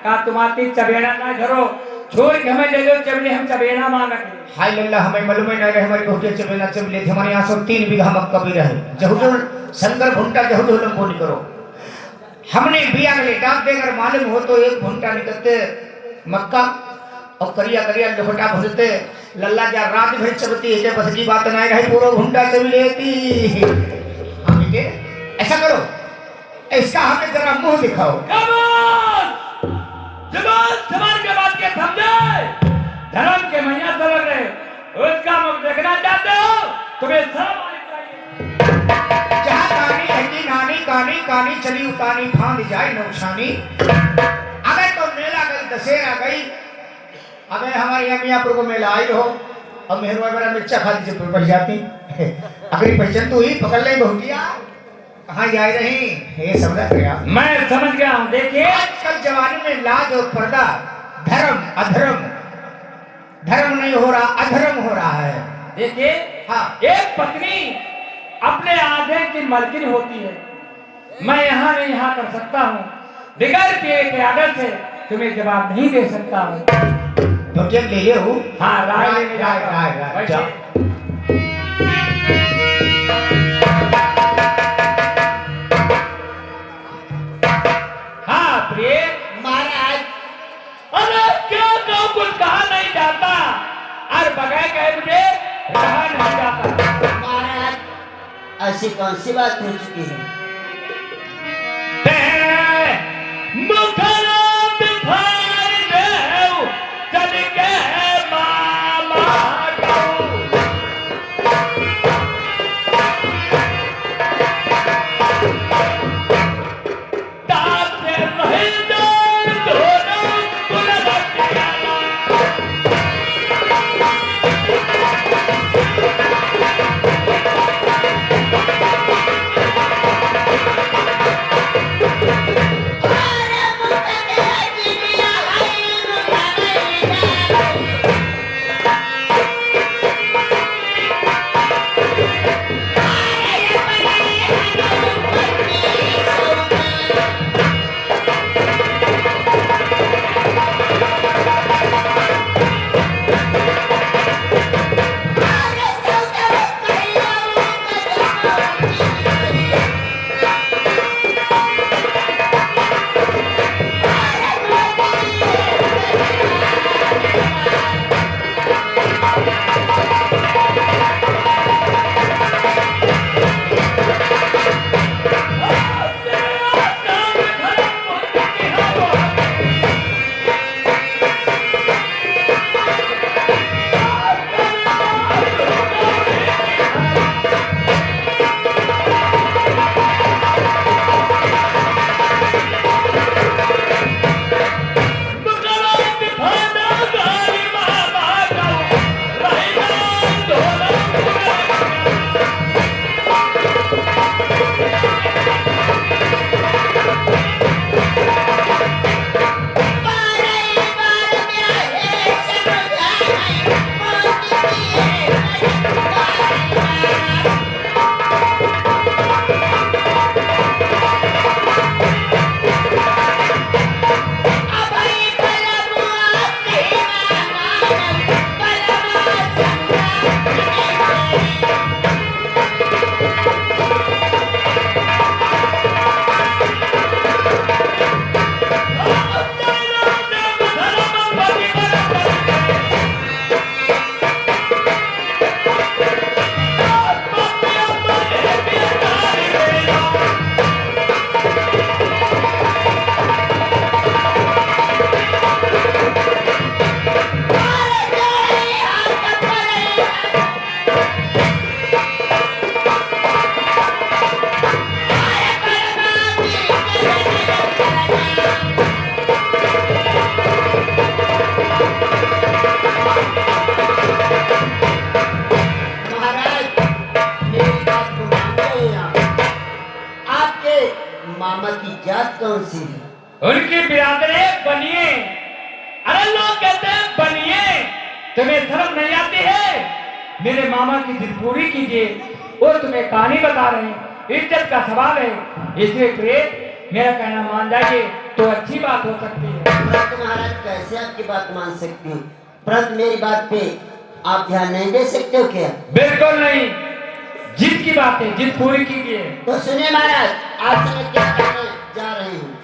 का तुम्हारी चबेड़ा ना करो, छोड़ के हमें ले लो चबले, हम चबेड़ा मांगे। हाय लल्ला हमें मालूम ही नहीं रहे हमारी बहुते चबेला चबले थे हमारे यहाँ सब 3 बीघा मक्का भी रहे जहुदुल शंकर भुंटा जहुदुल बोली करो हमने बिया के लिए डाक देकर मालूम हो तो 1 घंटा निकलते मक्का और करिया करिया लोटा भरते लल्ला जा रात भर चबती है बस की बात नहीं रही पूरा घंटा चब लेती हम के ऐसा करो इसका हमें जरा मुंह दिखाओ जबान के बात के समझे धर्म के मैया चल रहे उसका मुख देखना चाहते हो तुम्हें सब आनी चाहिए जहाँ कानी हटी नानी कानी कानी चली उतानी फांद जाए नौशानी अबे तो मेला गई दशहरा गई अबे हमारे यहाँ मियाँपुर को मेला आई रहो अब मेहरवा मेरा मिर्चा खा लीजिए बढ़ जाती अगर पहचान तो ही पकड़ ले बहुटिया कहाँ जा रही ये समझ गया मैं समझ गया हूँ। देखिए आजकल जवानी में लाज और पर्दा धर्म अधर्म धर्म नहीं हो रहा अधर्म हो रहा है। देखिए हाँ एक पत्नी अपने आधे की मालकिन होती है। मैं यहाँ नहीं यहाँ कर सकता हूँ बगैर पिए के आदत से तुम्हें जवाब नहीं दे सकता हूँ। तो जब ले ले हूँ हाँ राय लेने जाओ। हाँ प्रिय महाराज अरे क्यों तो कुछ कहा नहीं जाता और बगैर कहे मुझे रहा नहीं जाता। महाराज ऐसी कौन सी बात हो चुकी है? मामा की जात कौन सी है? उनकी बिरादरी बनिए। अरे लोग कहते हैं बनिए, तुम्हें शर्म नहीं आती है? मेरे मामा की दिल पूरी कीजिए, वो तुम्हें कहानी बता रहे हैं, इज्जत का सवाल है, इसलिए प्रिय मेरा कहना मान जाइए, तो अच्छी बात हो सकती है। परंतु महाराज कैसे आपकी बात मान सकती हूँ? परंतु मेरी बात पे आप ध्यान नहीं दे सकते हो क्या? बिल्कुल नहीं, जिद की बात है, जिद पूरी कीजिए। तो सुनिए महाराज, आज मैं क्या कहने जा रही हूँ।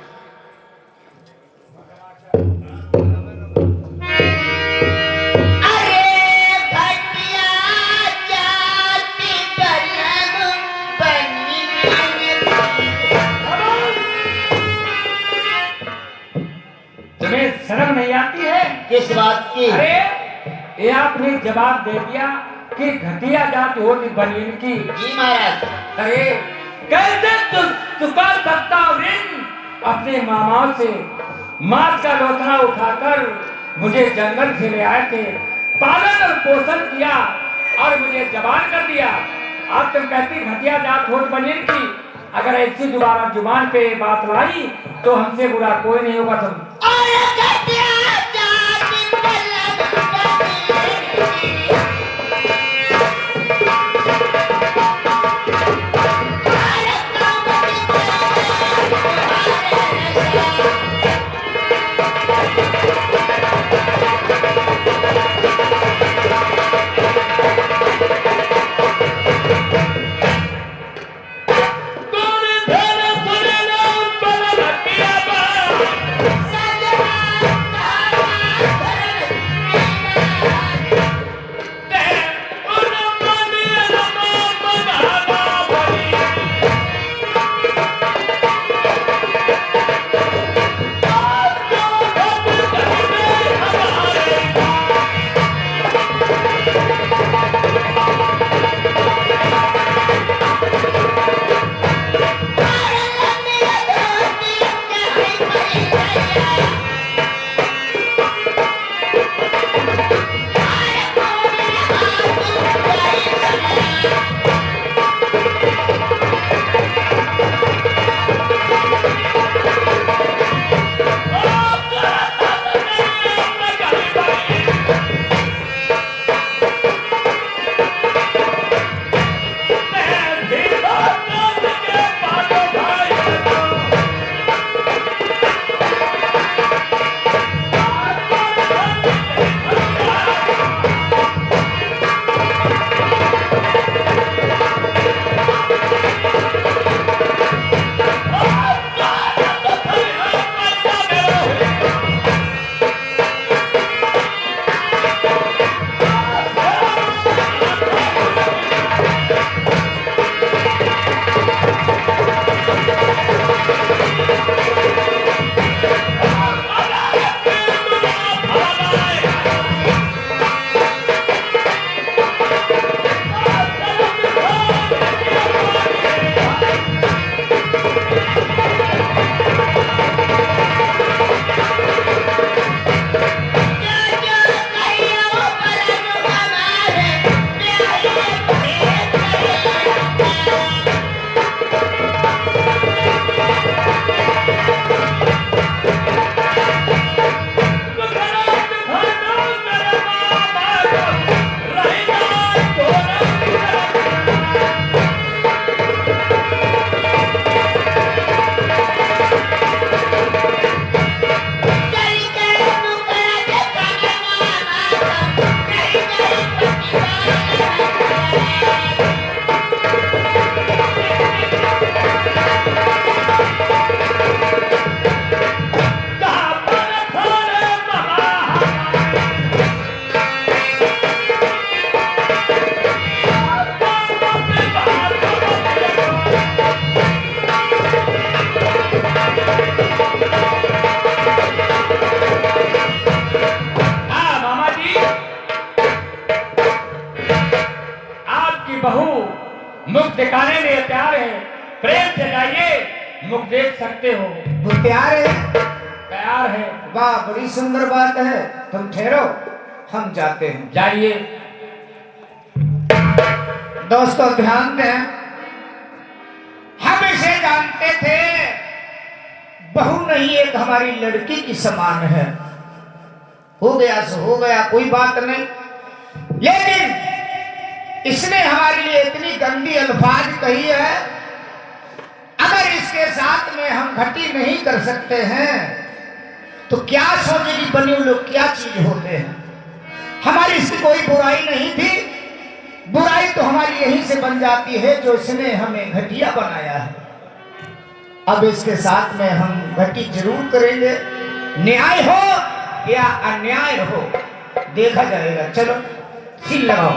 तुम्हें शर्म नहीं आती है? किस बात की? अरे ये आपने जवाब दे दिया कि घटिया जात होती बनियन की। जी महाराज। अरे कैसे चुका सकता हूँ ऋण? अपने मामाओं से मांस का लोथड़ा उठाकर मुझे जंगल से ले आए थे, पालन और पोषण किया और मुझे जवान कर दिया। अब तुम कहती घटिया जात होत बनियन की। अगर ऐसी दोबारा जुबान पे बात लाई तो हमसे बुरा कोई नहीं होगा। तुम मुख दिखाने में तैयार है, प्रेम से जाइए, मुख देख सकते हो। वो तैयार है? तैयार है। वाह, बड़ी सुंदर बात है। तुम ठहरो, हम जाते हैं। जाइए। दोस्तों ध्यान दें, हम इसे जानते थे बहू नहीं, एक हमारी लड़की की समान है। हो गया सो हो गया, कोई बात नहीं। लेकिन इसने हमारे लिए इतनी गंदी अल्फाज कही है, अगर इस इसके साथ में हम घटी नहीं कर सकते हैं तो क्या सोचेगी बने लोग क्या चीज होते हैं। हमारी इसकी कोई बुराई नहीं थी, बुराई तो हमारी यहीं से बन जाती है जो इसने हमें घटिया बनाया है। अब इसके साथ में हम घटी जरूर करेंगे, न्याय हो या अन्याय हो देखा जाएगा। चलो सील लगाओ।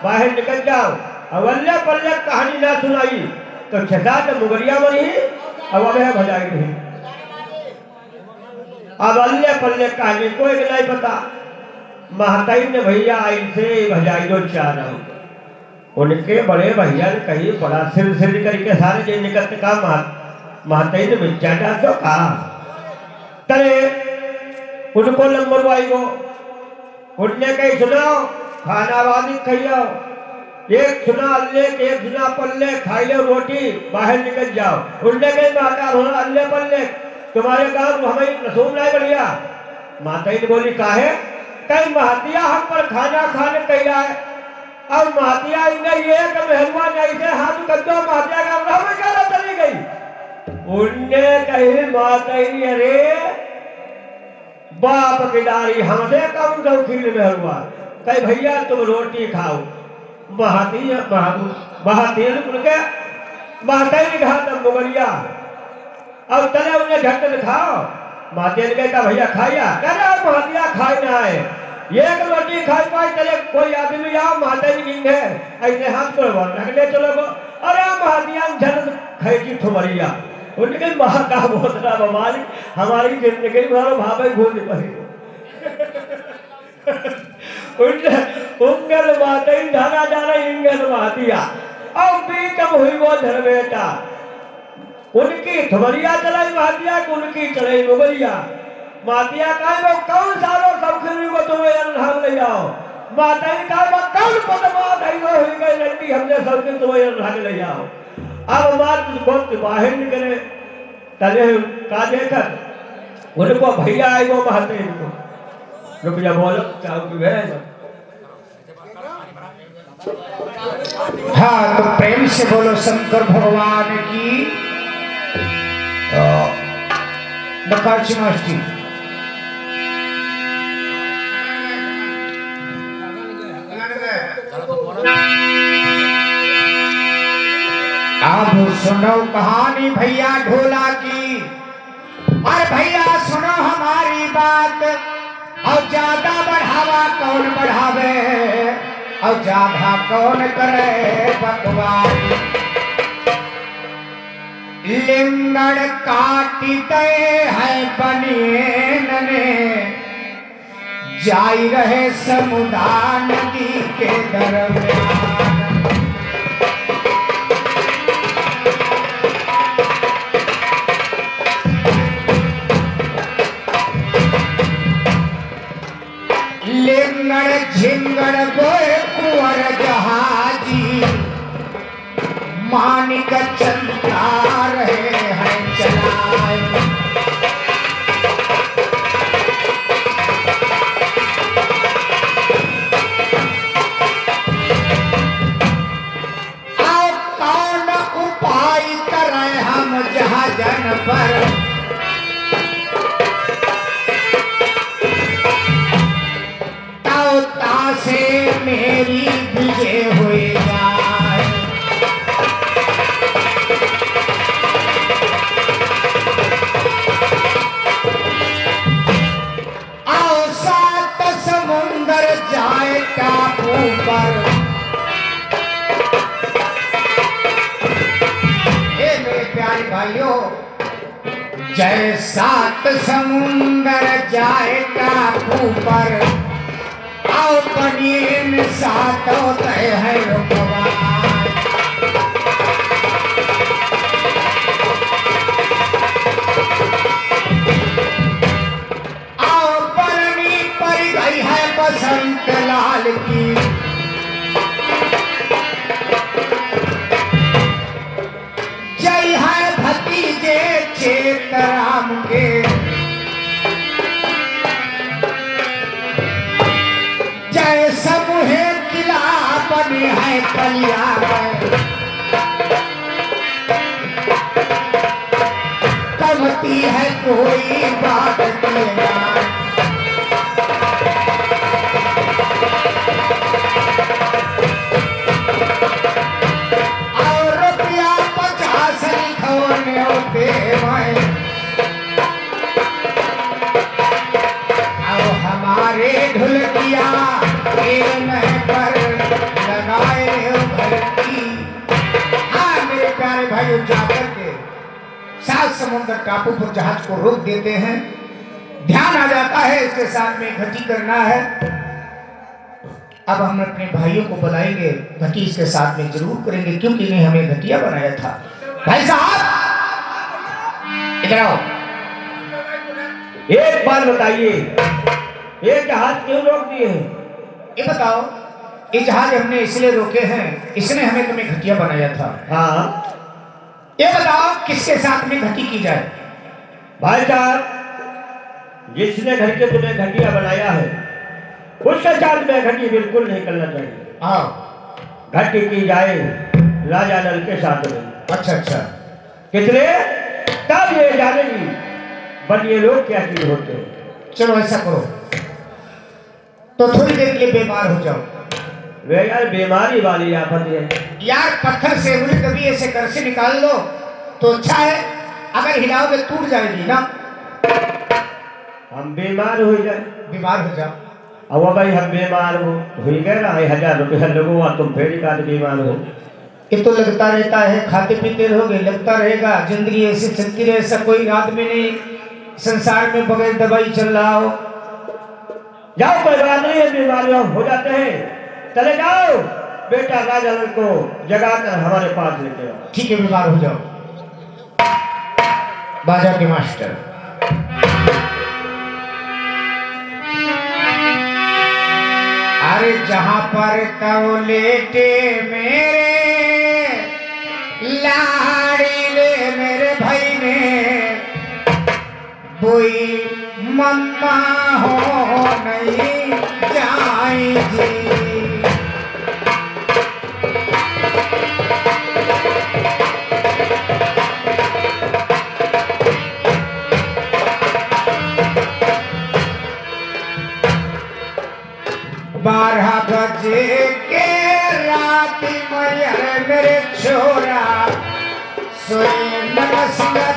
बाहर निकल जाओ। अवल्य पल्ले कहानी ना सुनाई तो छठा तो मुगरिया बनी अब है भजाई नहीं। अवल्य पल्ले कहानी कोई नहीं पता। महताई ने भैया इनसे भजाई दो चार उनके बड़े भैया ने कही बड़ा सिर सिर करके सारे जो निकलते कहा महताई ने मिर्चा डाल दो कहा तरे उनको लंबरवाई को उनने कही सुनाओ खाना वादी खाइयो एक सुना अल्ले एक सुना पल्ले खाई लो रोटी बाहर निकल जाओ। उनने कही माता रोना अल्ले पल्ले तुम्हारे काम हमें रसूम नहीं बढ़िया। माताई ने बोली काहे कहीं महतिया हम पर खाना खाने कही है अब महतिया ये मेहरबान ऐसे हाथ कर दो महतिया का हमें क्या चली गई। उनने कही माताई अरे बाप किनारी हमसे कम गौखील में हुआ कहीं भैया तुम रोटी खाओ महती महातीर उनके महाताई ने कहा तब मुगलिया अब तले उन्हें झट दिखाओ। महातीर ने कहा भैया खाइया, कह रहे महातिया खाई ना है, एक रोटी खाई पाई तले कोई आदमी आओ महाताई की है ऐसे हाथ पर रख ले चलो। अरे महातिया झट खाई की ठुमरिया उनके महाका बहुत मालिक हमारी जिंदगी भर भावे भूल पड़ी। उंगल माताई धारा जाना इंगल मातिया अब भी कब हुई वो धर्मेटा उनकी ठुमरिया चलाई मातिया को उनकी चलाई मुगलिया। मातिया का वो कौन सारो सबखरी को तुम्हें अनहार ले जाओ। माताई का वो कौन पदमात है वो हुई गई लंडी हमने सबके तुम्हें अनहार ले जाओ। अब मात बहुत बाहर निकले तले काजे कर उनको भैया आई वो महाते को रुपया बोलो चाहो की भेज। हाँ तो प्रेम से बोलो शंकर भगवान की नकाची मास्टी। अब सुनो कहानी भैया ढोला की, और भैया सुनो हमारी बात। और ज्यादा बढ़ावा कौन बढ़ावे और ज्यादा कौन करे बकवास। लिंगड़ काटते है बनिएन ने जाई रहे समुद्र नदी के दरमियान। लिंगड़ झिंगड़ बोए कुंवर जहाजी मानिक चलता रहे हैं चलाए। आओ कौन उपाय करें हम जहाजन पर से मेरी विजय हुई जाए। आओ सात समुंदर जाए टापू पर। हे मेरे प्यारे भाइयों, जय सात समुंदर जाए टापू पर आओ बनिएन सातों तय है रुकवान। आओ बरनी पर गई है बसंत लाल की। जय है भतीजे चेतराम के। समूहे किला बने है कलिया में। कमती है कोई बात तेरा। और रुपया 50 लिखोने होते मैं। आओ हमारे ढुलकिया पर लगाए हो भरती। हाँ मेरे प्यारे भाइयों, जाकर के सात समुद्र टापू पर जहाज को रोक देते हैं। ध्यान आ जाता है इसके साथ में घटी करना है। अब हम अपने भाइयों को बुलाएंगे, घटी इसके साथ में जरूर करेंगे क्योंकि इन्हें हमें घटिया बनाया था। भाई साहब इधर आओ। एक बात बताइए, ये जहाज क्यों रोक दिए हैं? ये बताओ, ये जहाज हमने इसलिए रोके हैं, इसने हमें तुम्हें घटिया बनाया था। हाँ ये बताओ किसके साथ में घटी की जाए? भाई साहब, जिसने घर के तुम्हें घटिया बनाया है उसके साथ में घटी बिल्कुल नहीं करना चाहिए। हाँ घटी की जाए राजा नल के साथ में। अच्छा अच्छा, कितने तब ये जानेगी बनिए लोग क्या चीज होते हैं। चलो ऐसा करो तो थोड़ी देर के लिए बीमार हो जाओ, वे यार बीमारी वाली आफत है। यार पत्थर से उंगली कभी ऐसे कर से निकाल लो तो अच्छा है, अगर हिलाओगे टूट जाएगी ना। हम बीमार हो जाए, बीमार हो जाओ। अब भाई हम बीमार हो गए ना, 1000 रुपया लोगों और तुम फिर का बीमार हो। ये तो लगता रहता है, खाते पीते रहोगे लगता रहेगा, जिंदगी ऐसी चलती रहे, ऐसा कोई आदमी नहीं संसार में बगैर दवाई चल रहा हो। जाओ कोई बात नहीं है, बीमारियां हो जाते हैं, चले जाओ बेटा राजन को जगा कर हमारे पास लेके आओ। ठीक है, बीमार हो जाओ। बाजा के मास्टर। अरे जहां पर तो लेटे मेरे लाड़ीले मेरे भाई ने, बोई मम्मा हो नहीं जाएगी। बारह बजे के रात में मेरे छोरा सोए नमस्कार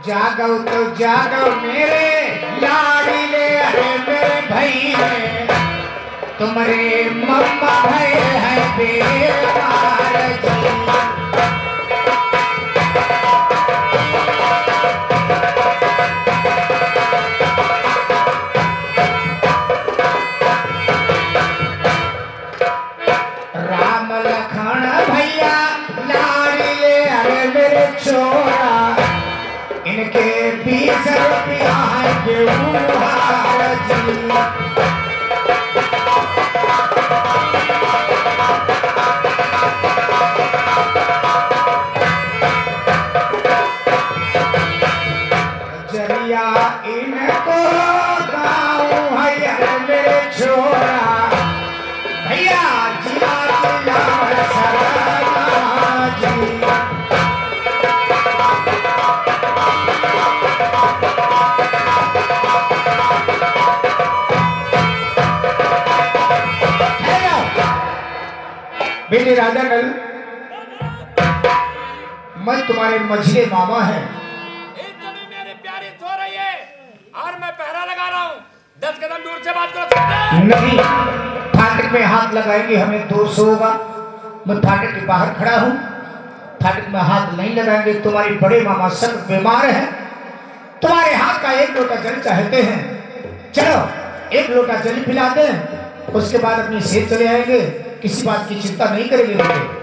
जागो तो जागो मेरे लाडीले, अरे मेरे भाई है तुम्हारे मम्मा भाई है बेकार जी। राम लखन भैया लाडीले, अरे मेरे छोरा इनके 20 रुपया है बेकार जी। जरिया इनको गाँव है यार मेरे छोरा, भैया जिला जिला सराना जी। बेटे राजा नल, मैं तुम्हारे मझले मामा है। मेरी प्यारी सो रही है और मैं पहरा लगा रहा हूँ, 10 कदम दूर से बात करो। नहीं, फाटक में हाथ लगाएंगे हमें दोष होगा। मैं फाटक के बाहर खड़ा हूँ, फाटक में हाथ नहीं लगाएंगे। तुम्हारे बड़े मामा सब बीमार हैं, तुम्हारे हाथ का 1 लोटा जल चाहते हैं। चलो 1 लोटा जल पिलाते हैं, उसके बाद अपनी सेहत चले आएंगे, किसी बात की चिंता नहीं करेंगे बेटे।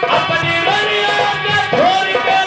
अपनी रड़िया के छोड़ के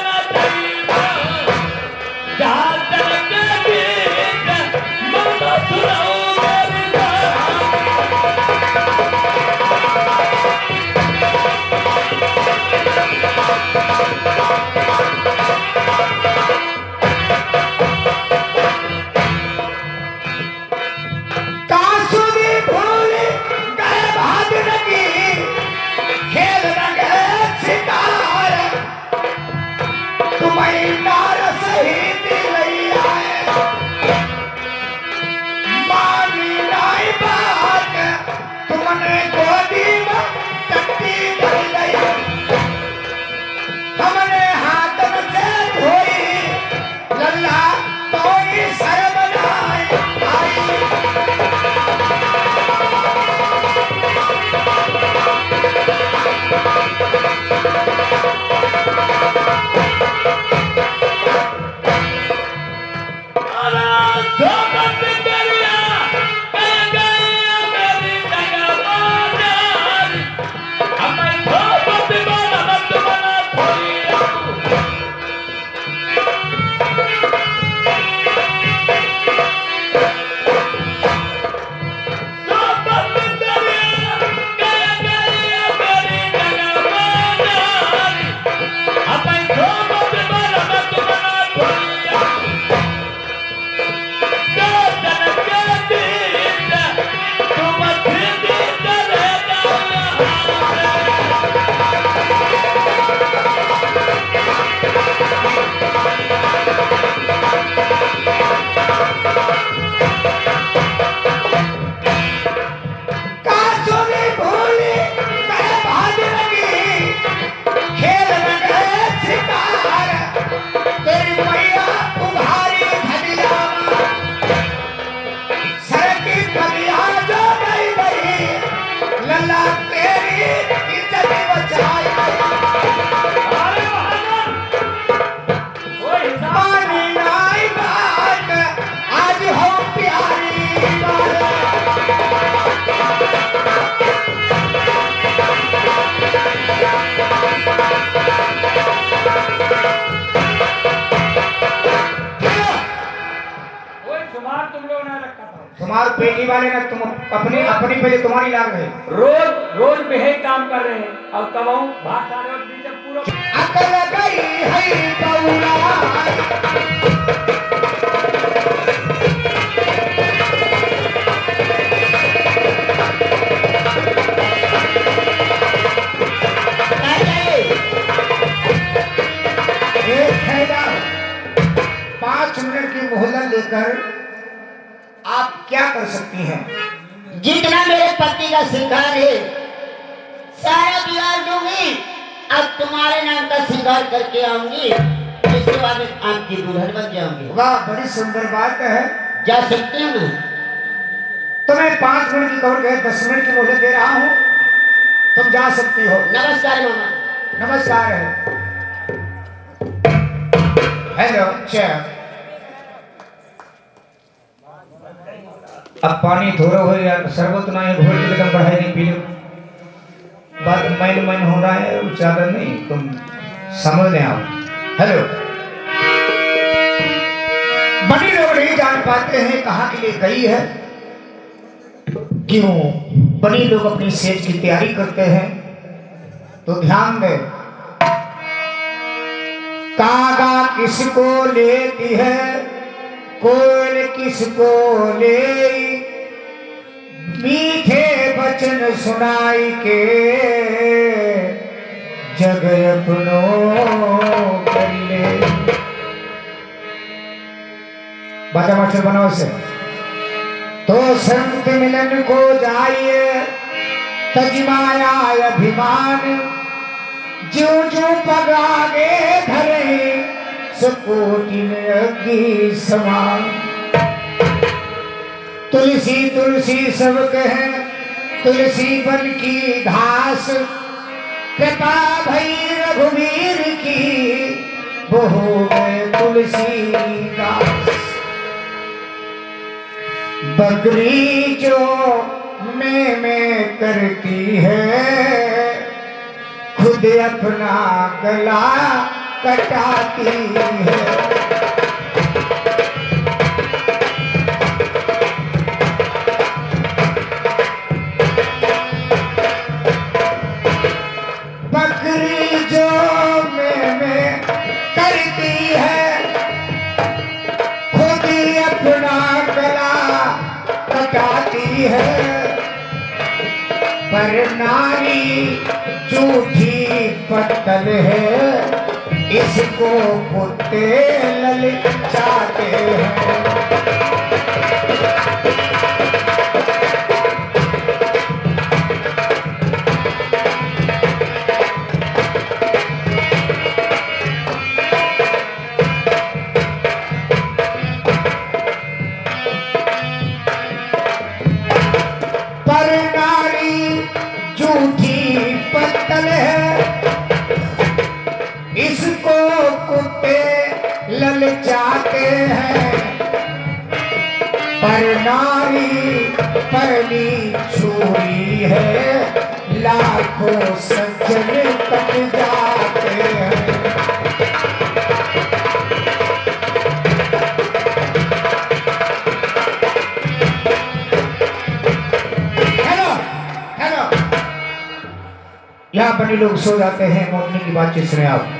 कोई शुमार तुम लोगों ने रखा था। तुम्हारे पेटी वाले ना तुम अपनी अपनी पहले तुम्हारी लाग रहे रोज रोज बेहे काम कर रहे हैं और कमाऊं भात खाने और बीच में पूरा अकल गई है बउला एक हैदर 5 मिनट की मोहलत लेकर आप क्या कर सकती हैं? जितना मेरे पति का श्रृंगार है सारा बिगाड़ दूंगी। अब तुम्हारे नाम का श्रृंगार करके आऊंगी, इसके बाद मैं आपकी दुल्हन बन जाऊंगी। वाह, बड़ी सुंदर बात है। जा सकती हूँ मैं? तो मैं 5 मिनट की कवर गए 10 मिनट की मोहलत दे रहा हूँ, तुम जा सकती हो। नमस्कार मामा। नमस्कार है। Hello chair. अब पानी थोड़ा हो यार, शरबत ना है, घोल के एकदम बढ़ाई नहीं पी लो। बात मैन हो रहा है, उच्चारण नहीं, तुम समझ लें आप। हेलो, बड़ी लोग नहीं जान पाते हैं कहाँ के लिए गई है, क्यों बड़ी लोग अपनी सेज की तैयारी करते हैं। तो ध्यान दें, कागा किसको लेती है, कोयल किसको ले, मीठे बचन सुनाई के जग अपनो कर ले। बाजा मास्टर बनाओ से। तो संत मिलन को जाइए तजमाया अभिमान, जो जो पग आगे धरे सकोटी में अग्नि समान। तुलसी तुलसी सब कहे तुलसी बन की घास, कृपा भई रघुवीर की बहू में तुलसी दास। बकरी जो में करती है, खुद अपना गला कटाती है। बकरी जो में करती है, खुद अपना गला कटाती है। पर नारी झूठी पत्तल है, इसको कुत्ते ललचाते हैं। पर नारी झूठी पत्तल है, इसको कुत्ते ललचाते हैं। पर नारी परली छुरी है, लाखों सज्जन कट जाते हैं। हेलो हेलो, यहाँ बड़े लोग सो जाते हैं, मोटनी की बातचीत सुने आप।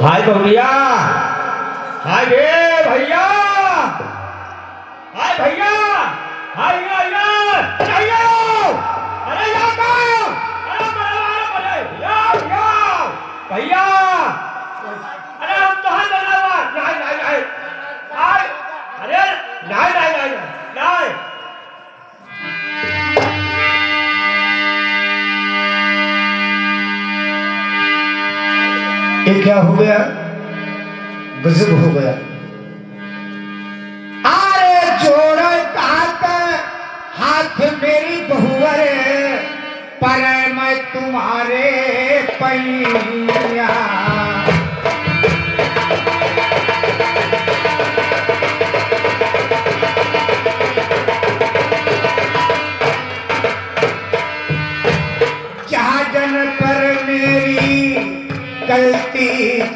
हाय बहुरिया, हाय रे भैया, हाय भैया, हाय यार, अरे याओ, अरे याओ, अरे याओ, भैया, अरे हम तो हाथ लगावा, नहीं, हाय, अरे नहीं, ये क्या हो गया? गजब हो गया। अरे जोड़ काट हाथ मेरी बहुवर पर मैं तुम्हारे पैया। जहाजन पर मेरी गलती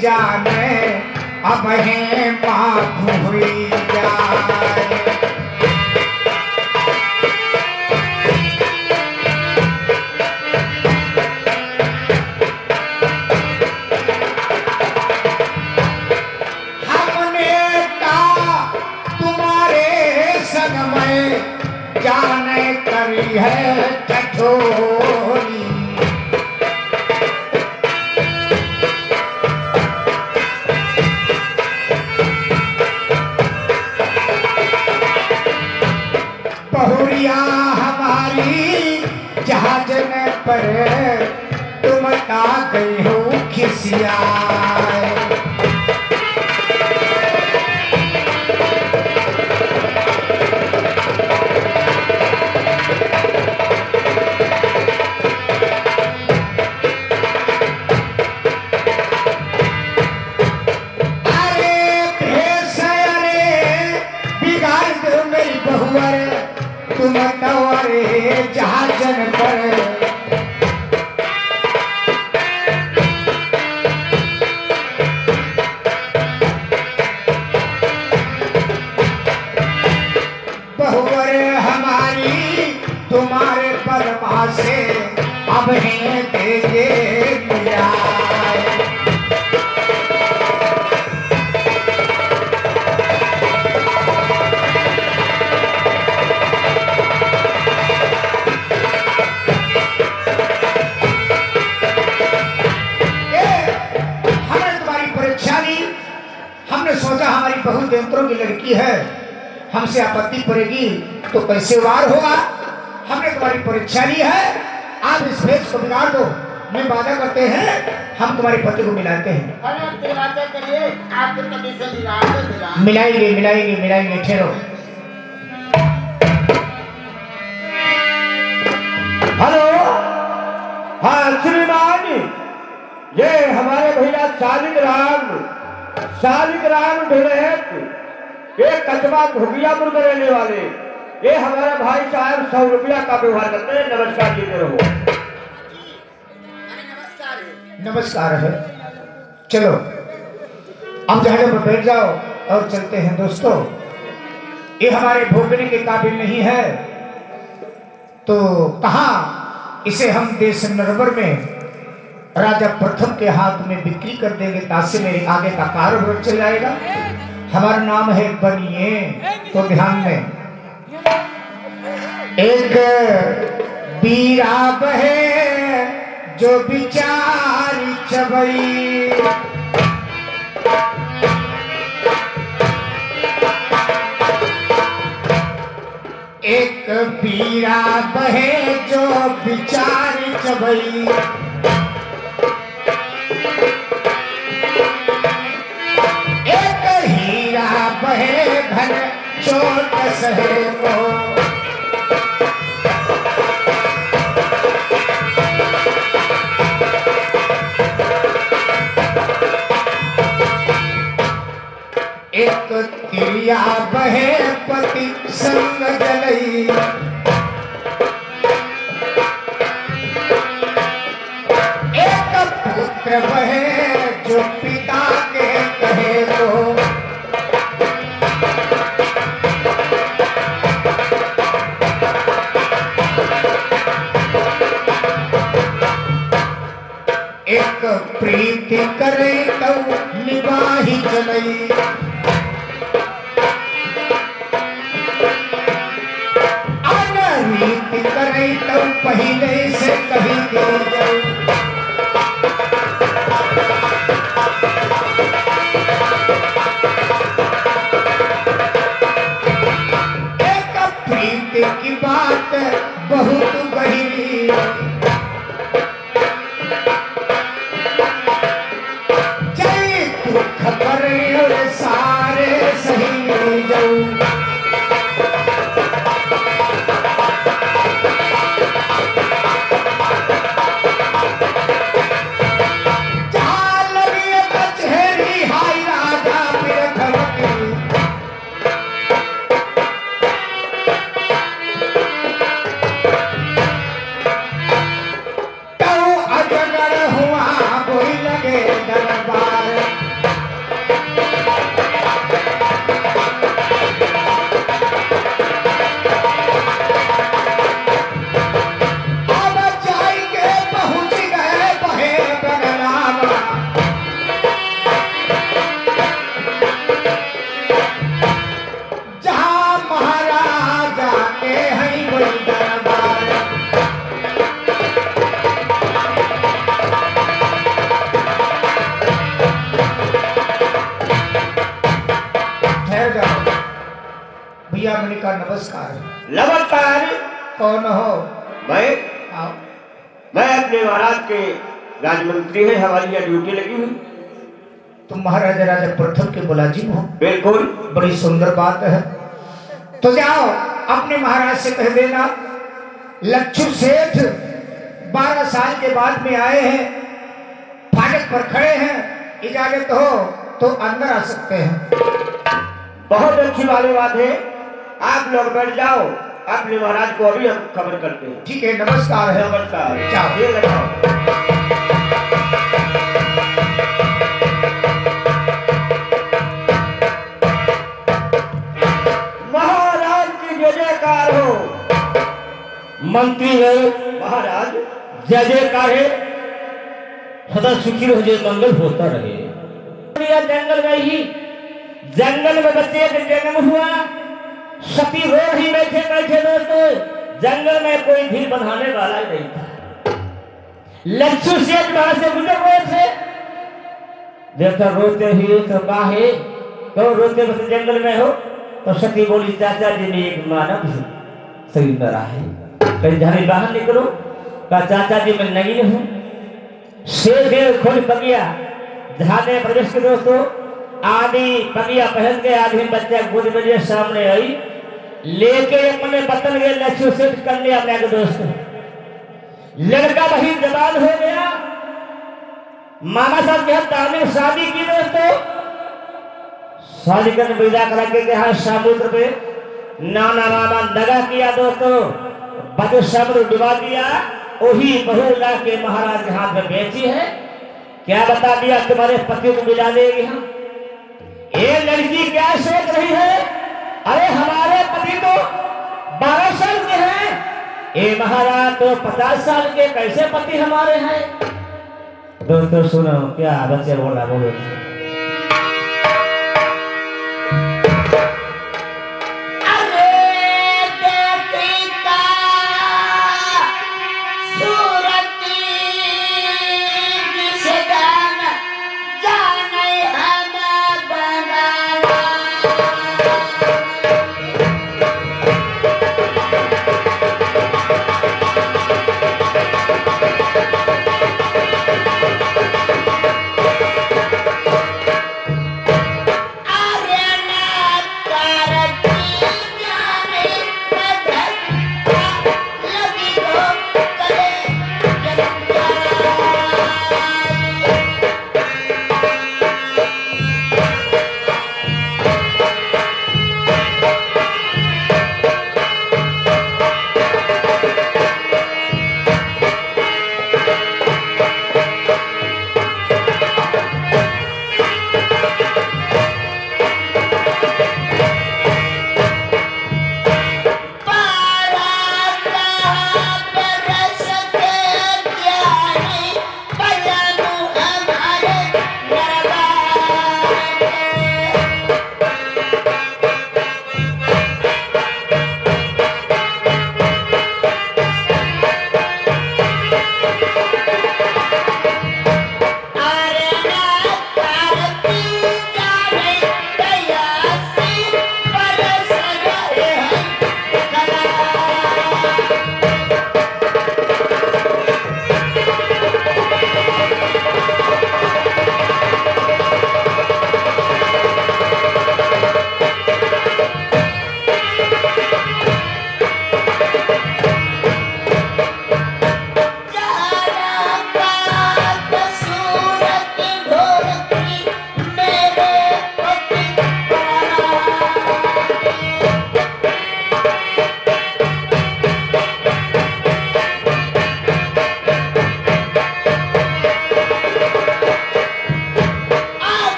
जाने अब है माफ हुई जाए। हमने कहा तुम्हारे संग में जाने करी है ठठोरी। बहुरिया हमारी जहाजन पर तुम का गई हो खिसियाए। अरे भेष अरे बिगाड़ दो मेरी बहुवर तुम तवरे जहाजन पर। बहुवर हमारी तुम्हारे बलवा से अब है देंगे मिलाए। हमने सोचा हमारी बहू देवतरों की लड़की है, हमसे आपत्ति पड़ेगी तो कैसे वार होगा। हमने तुम्हारी परीक्षा ली है, आप इस भेष को बिगाड़ दो। मैं वादा करते हैं हम तुम्हारे पति को मिलाते हैं। अरे दिलाते करिए, आप तो कभी से बिगाड़ मिलाएंगे ठहरो। हेलो, हाँ श्रीमान, ये हमारे भैया शालिक राम ढेरेत, ये कचबा घुगियापुर में रहने वाले, ये हमारे भाई साहब 100 रुपया का व्यवहार करते हैं। नमस्कार जी रहो। नमस्कार है। चलो अब जगह पर बैठ जाओ और चलते हैं दोस्तों। ये हमारे भोगने के काबिल नहीं है तो कहाँ इसे हम देश नरवर में राजा प्रथम के हाथ में बिक्री कर देंगे, तासे मेरे आगे का कारोबार चल जाएगा। हमारा नाम है बनिए, तो ध्यान में एक बीरा बहे जो बिचारी चबई। एक बीरा बहे जो बिचारी चबई। एक हीरा बहे घन चोट सहे को। एक तिरिया बहे पति संग जलई। एक पुत्र बहे जो पिता के कहे तो। एक प्रीति करे तो निभाही चलई रीति करे तो पहले से कही दे जाऊं एक प्रीत की बात बहुत गहरी चाहे दुख करे और सारे सही जाऊं भैया मैंने कहा नमस्कार। नमस्कार। कौन हो? मैं आओ। मैं अपने महाराज के राजमंत्री है, हमारी यहाँ ड्यूटी लगी हुई। तुम महाराजा राजा प्रथम के मुलाजिम हो? बिल्कुल। बड़ी सुंदर बात है। तो जाओ अपने महाराज से कह देना लच्छू सेठ 12 साल के बाद में आए हैं, फाटक पर खड़े हैं, इजाजत हो तो अंदर आ सकते हैं। बहुत अच्छी वाली बात है, आप लोग बैठ जाओ, अपने महाराज को अभी हम खबर करते हैं। ठीक है, नमस्कार है। नमस्कार। जाओ। ये लगाओ। महाराज की जय जयकार हो। मंत्री है महाराज जय जयकार है, सदा सुखी रहो, जय मंगल होता रहे। जंगल में ही जंगल में बच्चे का जन्म हुआ, सती रो ही बैठे बैठे दोस्तों, जंगल में कोई भीड़ बंधाने वाला ही नहीं था। लच्छू सेठ वहां से गुजर रहे थे, देखा रोते ही तो काहे क्यों रोते बस जंगल में हो? तो सती बोली चाचा जी ने एक मानव शरीर में रहा है, कहीं झाड़ी बाहर निकलो। कहा चाचा जी मैं नहीं हूँ। शेर देव खोल बगिया झाने प्रवेश के दोस्तों, आदि बगिया पहन के आदमी बच्चा गोद में लिए सामने आई, लेके अपने बतन गए लच्छू सेठ करने अपने के दोस्त। लड़का वही जवान हो गया, मामा साहब के यहाँ तामीर शादी की दोस्तों, शादी करने विदा करा के यहाँ समुद्र पे नाना मामा दगा किया दोस्तों, बच्चे समुद्र डुबा दिया। वही बहू ला के महाराज के हाथ में बेची है, क्या बता दिया तुम्हारे पति को मिला देगी हम। ये लड़की क्या सोच रही है, अरे हमारे पति तो 12 साल के हैं, ये महाराज तो 50 साल के, कैसे पति हमारे हैं। दोस्तों सुनो क्या बच्चे बोला बोलो।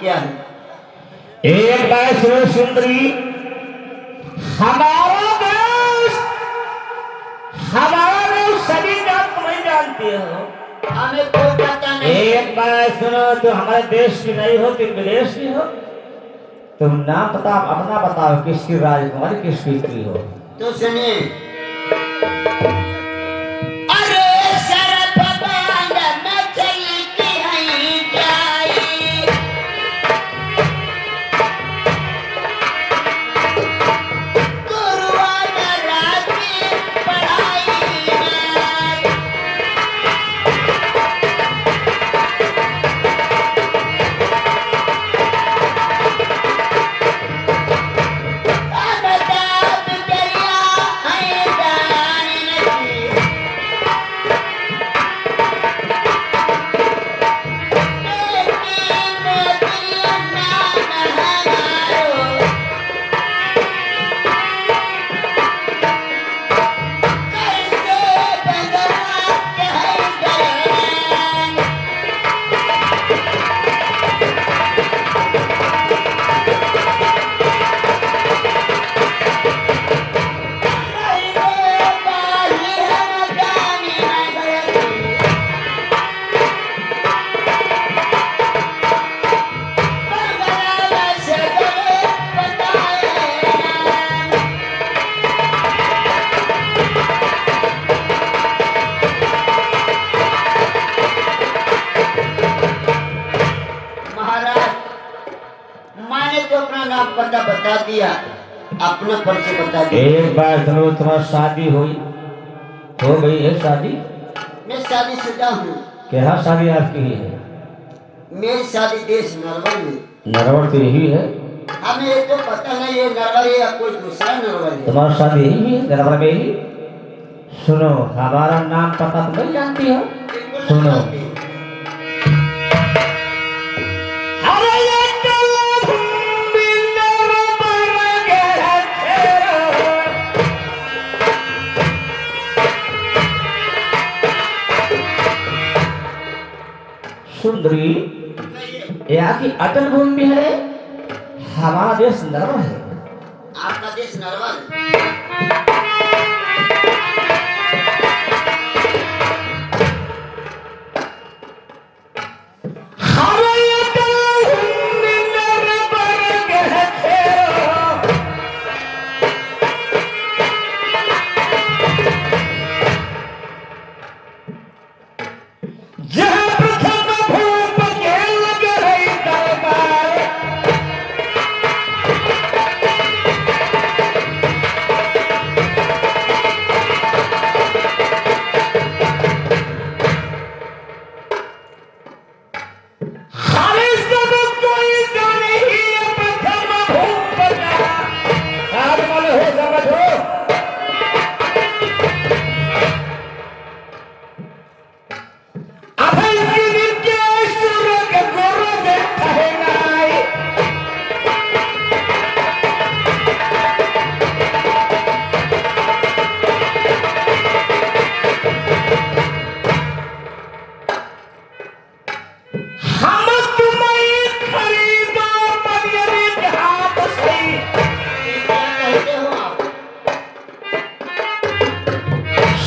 क्या है? एक बार सुनो सुंदरी, हमारा देश सभी जात तुम्हें जानती हो। हमें कोई पता नहीं। एक बार सुनो, तो हमारे देश की नहीं हो, तुम विदेश की हो। तुम नाम पता अपना बताओ, किसकी राजकुमारी किसकी स्त्री हो। तो सुनिए, अरे सरपबांग मछली की हई जाई, गुरुआ राती पढ़ाई जाई, अमिताभ दरिया हई दानी नदी, बेटी मोती नाम हमारो, कैसे भगवान हई दयान, रहिए बाली हम दानी नगरी, बंगाला से गए बताए नाम, महाराज, मैंने तो अपना नाम पता बता दिया, अपना परिचय बता दिया। एक बार सुनो, तुम्हारी शादी हुई हो गई है शादी? मैं शादीशुदा हूँ। क्या शादी आपकी है? मेरी शादी देश नरवर में। नरवर तो यही है। हमें ये तो पता नहीं ये नरवर है या कोई दूसरा नरवर है। तुम्हारी शादी यही है, नरवर में ही। सुनो, हमारा नाम पता तुम नहीं जानती हो। बिल्कुल सुनो। नहीं जानती। सुंदरी, यहाँ की अटल भूमि है, हमारा देश नरवर है। आपका देश नरवर है।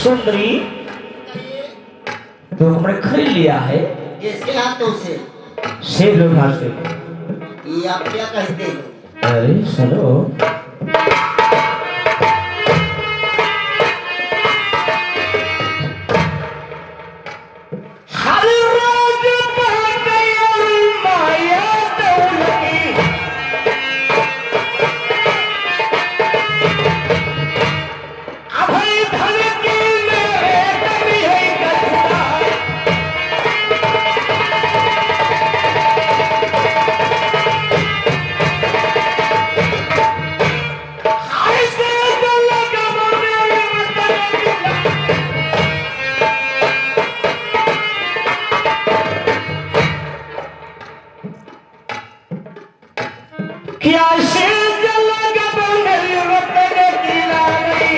सुंदरी, तो हमने खरीद लिया है किसके हाथों से? सेब लोग हाथ से। ये आप क्या कहते हो? अरे सुनो, क्या से जलगा बंगल रतन की लाली,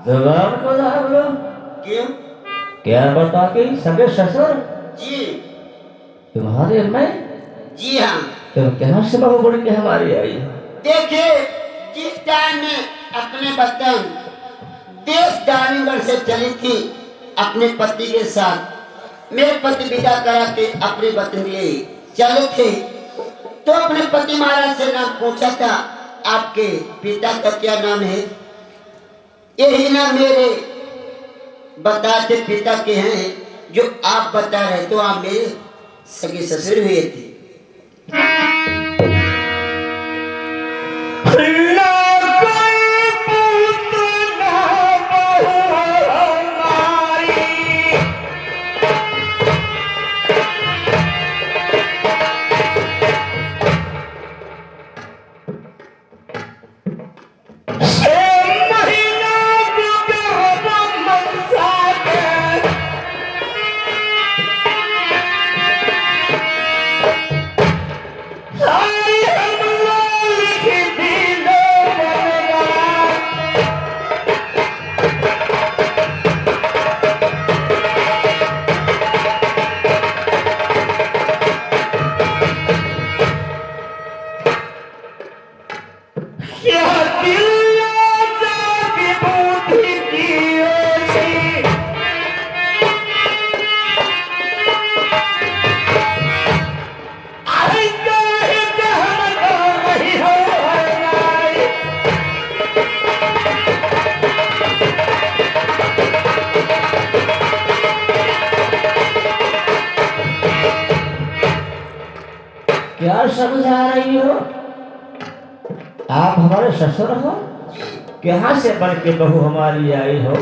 जबान को बोलो। क्यों? क्या बता के सगे ससुर जी तुम्हारे मैं जी हाँ। तुम कहाँ से बहू बड़ी के हमारी आई? देखिए, जिस टाइम में अपने वतन देश डालीगढ़ से चली थी अपने पति के साथ, मेरे पति विदा करा के अपने वतन लिए चले थे, तो अपने पति महाराज से नाम पूछा था, आपके पिता का क्या नाम है? यही नाम मेरे बताते पिता के हैं जो आप बता रहे, तो आप मेरे सगे ससुर हुए थे। क्या समझा रही हो? आप हमारे ससुर हो? कहाँ से बन के बहू हमारी आई हो?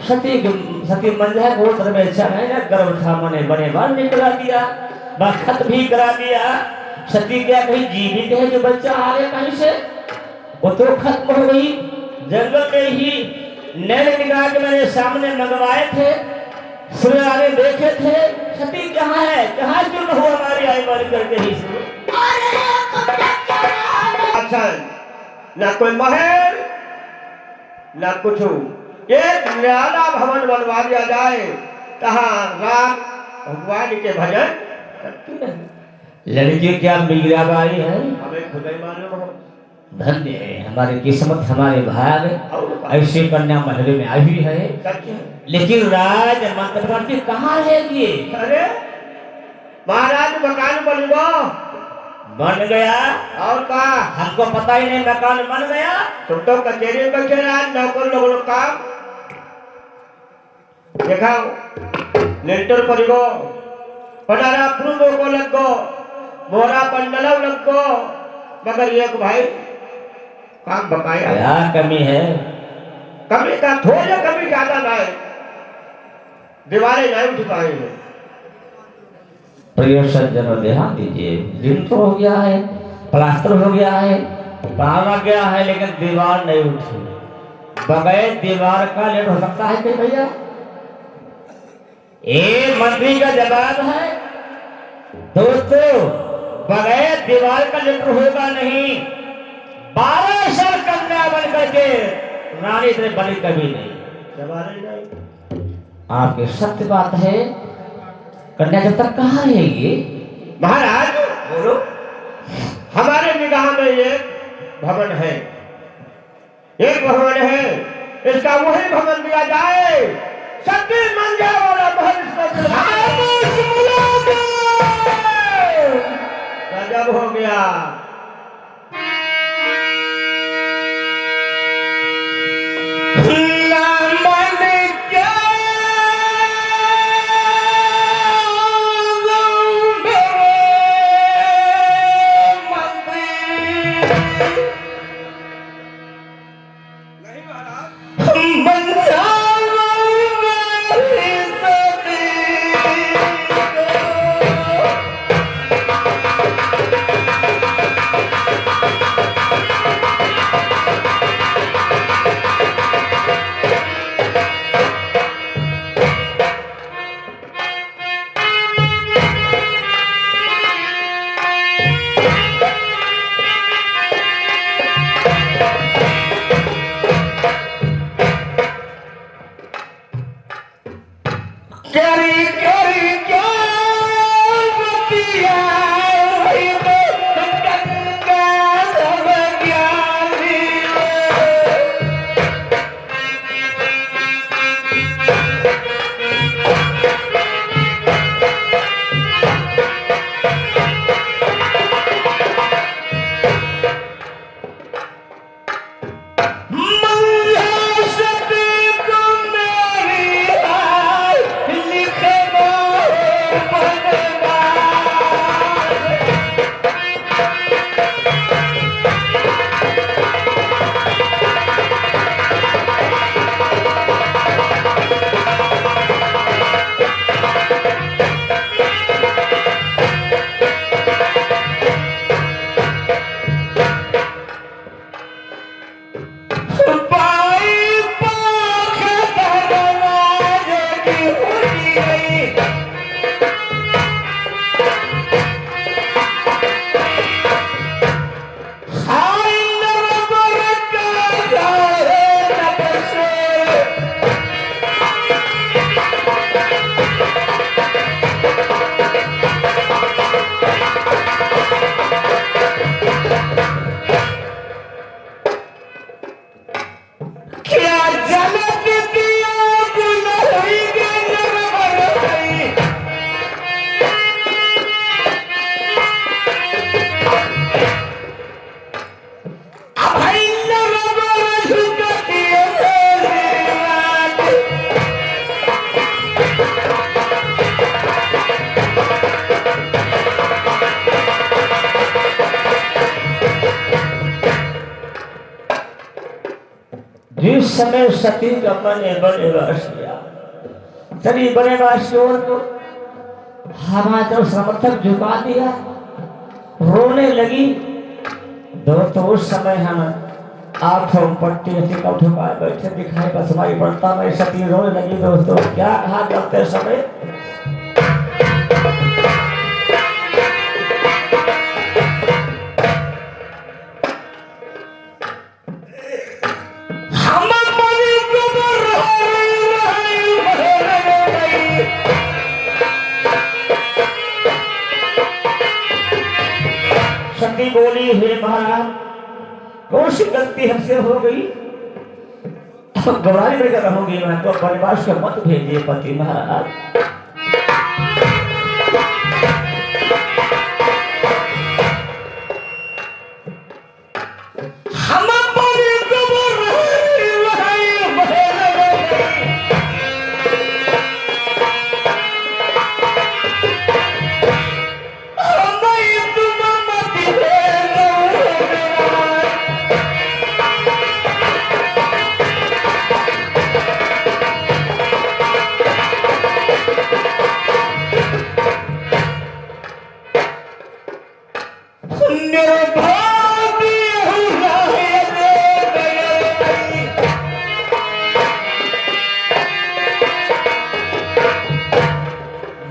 सती मंझा गोत्र में चढ़े न गर्भ था मने बने बाल निकला दिया, बखत भी करा दिया। सती क्या कहीं जीवित है जो बच्चा आ रहे कहीं से? वो तो खत्म हो गई। जंगल में ही नैन निकाल के मैंने सामने मंगवाए थे, सुनारे देखे थे। सती कहाँ है? कहाँ क्यों हो हमारी आई बारी करके ही से? अच्छा, ना कोई महल ना कुछ, एक न्याला भवन बनवा दिया जाए, कहाँ राम भगवान के भजन करती है। लड़की क्या मीराबाई है? हमें खुद ही मालूम हो। धन्य है हमारी किस्मत, हमारे भाग ऐसी कन्या महल में आई है। लेकिन राज मंत्रवर्ती कहाँ है ये? अरे महाराज मकान बन बन गया और का हमको पता ही नहीं, मकान बन गया। तुम तो कचेरी में बैठे राज नौकर लोग काम देखाओ, लेंटर पर गो, पनारा पूर्व को लग गो, मोरा पंडलव लग गो, मगर एक भाई काम बकाया। क्या कमी है? कमी का थोड़ा कमी ज्यादा ना है, दीवारें नहीं उठ पाई है। प्रिय सज्जनों ध्यान दीजिए, दिन तो हो गया है, प्लास्टर हो गया है, काम आ गया है, लेकिन दीवार नहीं उठी। बगैर दीवार का लेट हो सकता है कि भैया? ये मंत्री का जवाब है दोस्तों, बगैर दीवार का लेटर होगा नहीं। 12 साल कन्या बन करके रानी से बनी कभी नहीं। आपकी सत्य बात है, कन्या जब तक कहाँ रहेगी? महाराज बोलो। हमारे निगाह में एक भवन है, एक भवन है, इसका वही भवन दिया जाए। सती मंझा वाला भवन गजब हो गया। जिस समय सती का मन बने वास किया, चली बने वास की ओर को हमारा जो समर्थक झुका दिया, रोने लगी। दोस्तों उस समय हम आंखों पट्टी का उठा बैठे दिखाई बसवाई पड़ता, मैं सती रोने लगी। दोस्तों क्या कहा करते समय, सती बोली, हे महाराज कौन सी गलती हमसे हो गई, गवाही लेकर रहोगी, मैं तो परिवार के मत भेजिए पति महाराज।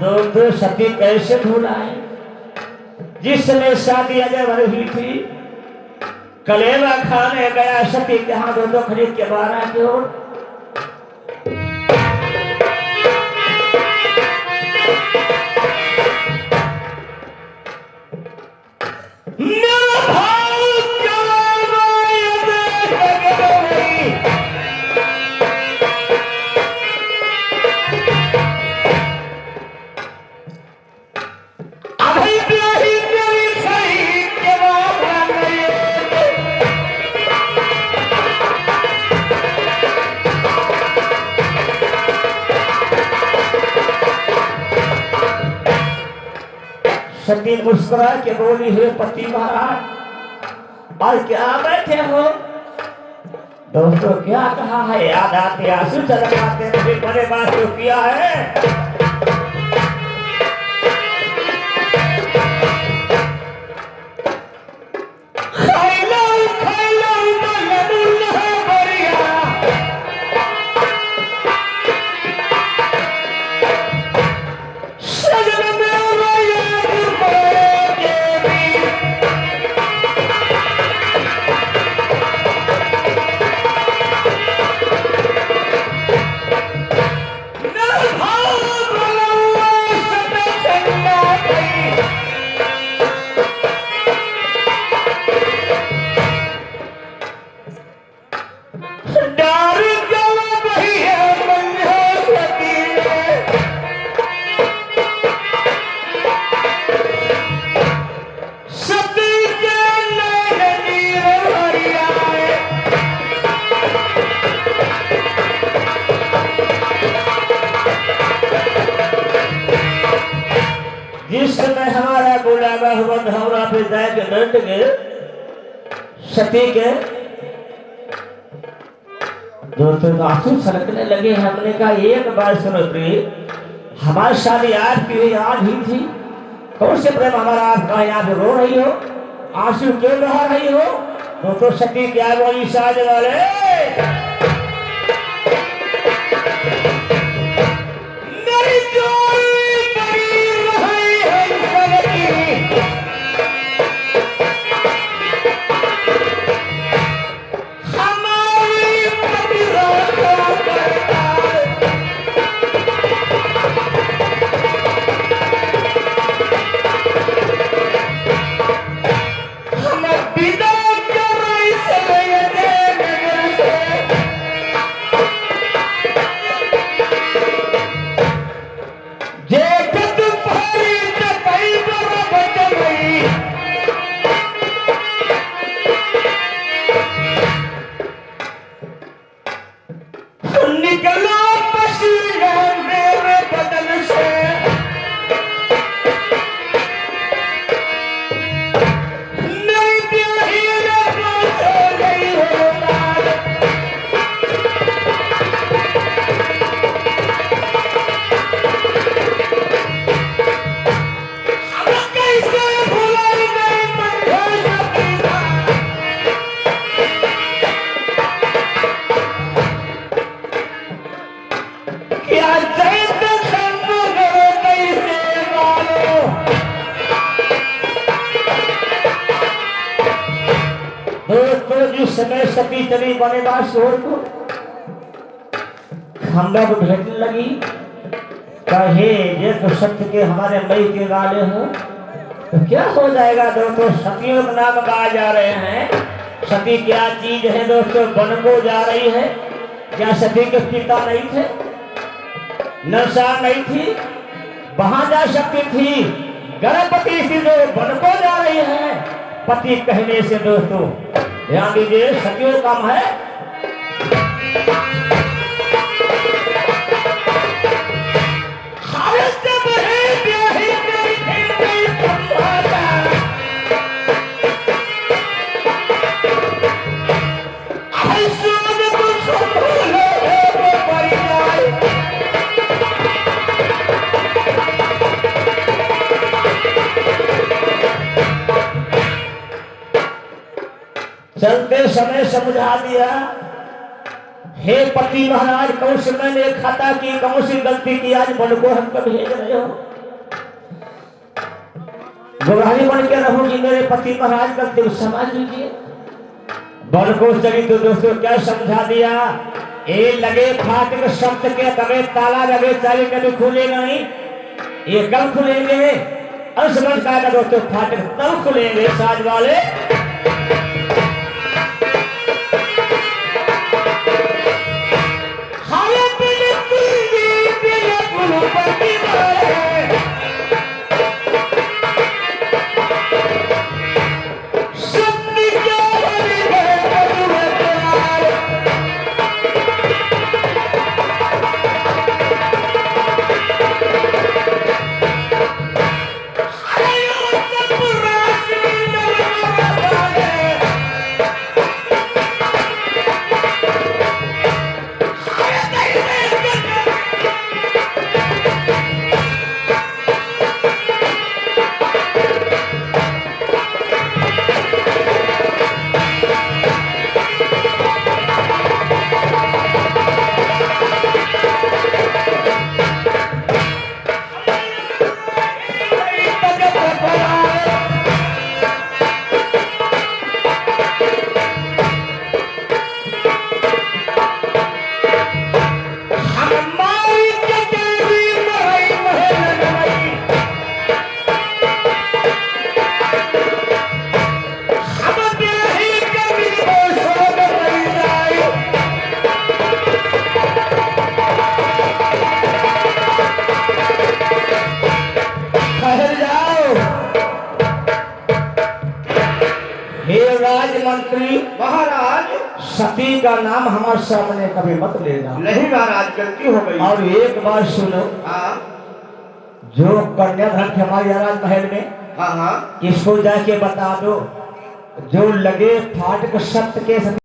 दोस्तों सती कैसे भूला है, जिस समय शादी अजय भर हुई थी, कलेवा खाने गया सती के हाथ दोनों खरीद के बारह की ओर। सती मुस्कुरा के बोली, हे पति महाराज और क्या बैठे हो। दोस्तों क्या कहा है, याद आते आंसू चलकाते मुझे बड़े बात जो किया है। जिस समय हमारा बुलावा हुआ धौरा पे जाके लौट गए सती के दोस्तों आंसू छलकने लगे। हमने कहा एक बार सुनो प्रिय, हमारी शादी आपकी हुई आज ही थी, कौन से प्रेम हमारा आपका यहाँ पे रो रही हो, आंसू क्यों बहा रही हो। दोस्तों सती क्या बोली, साज वाले जिस समय सती चली बनेगा शोर को हम लोग भेजने लगी कहे ये तो सत्य के हमारे मई के वाले हो तो क्या हो जाएगा दोस्तों। सतियों का नाम गाए जा रहे हैं। सती क्या चीज है दोस्तों, बन को जा रही है। क्या सती के पिता नहीं थे, नशा नहीं थी, वहां जा सकती थी। गर्भवती थी जो बन को जा रही है पति कहने से दोस्तों। ध्यान दीजिए सतियों का काम है। चलते समय समझा दिया, हे पति महाराज कौन से मैंने खाता की कौन सी गलती की आज बन को हमको भेज रहे हो। गुरहारी बन के रहोगी मेरे पति महाराज गलती समझ लीजिए। बन को चली तो दोस्तों क्या समझा दिया, ए लगे फाटक शब्द के कभी ताला लगे चाली कभी खुलेगा नहीं, ये कब खुलेंगे असमझ का दोस्तों। फाटक तब खुलेंगे साज वाले मंत्री महाराज सती का नाम हमारे सामने कभी मत लेना। नहीं महाराज गलती हो गई। और एक बात सुनो, हाँ जो कन्याधर थे हमारे राज महल में, हाँ इसको जाके बता दो जो लगे फाटक सत्य के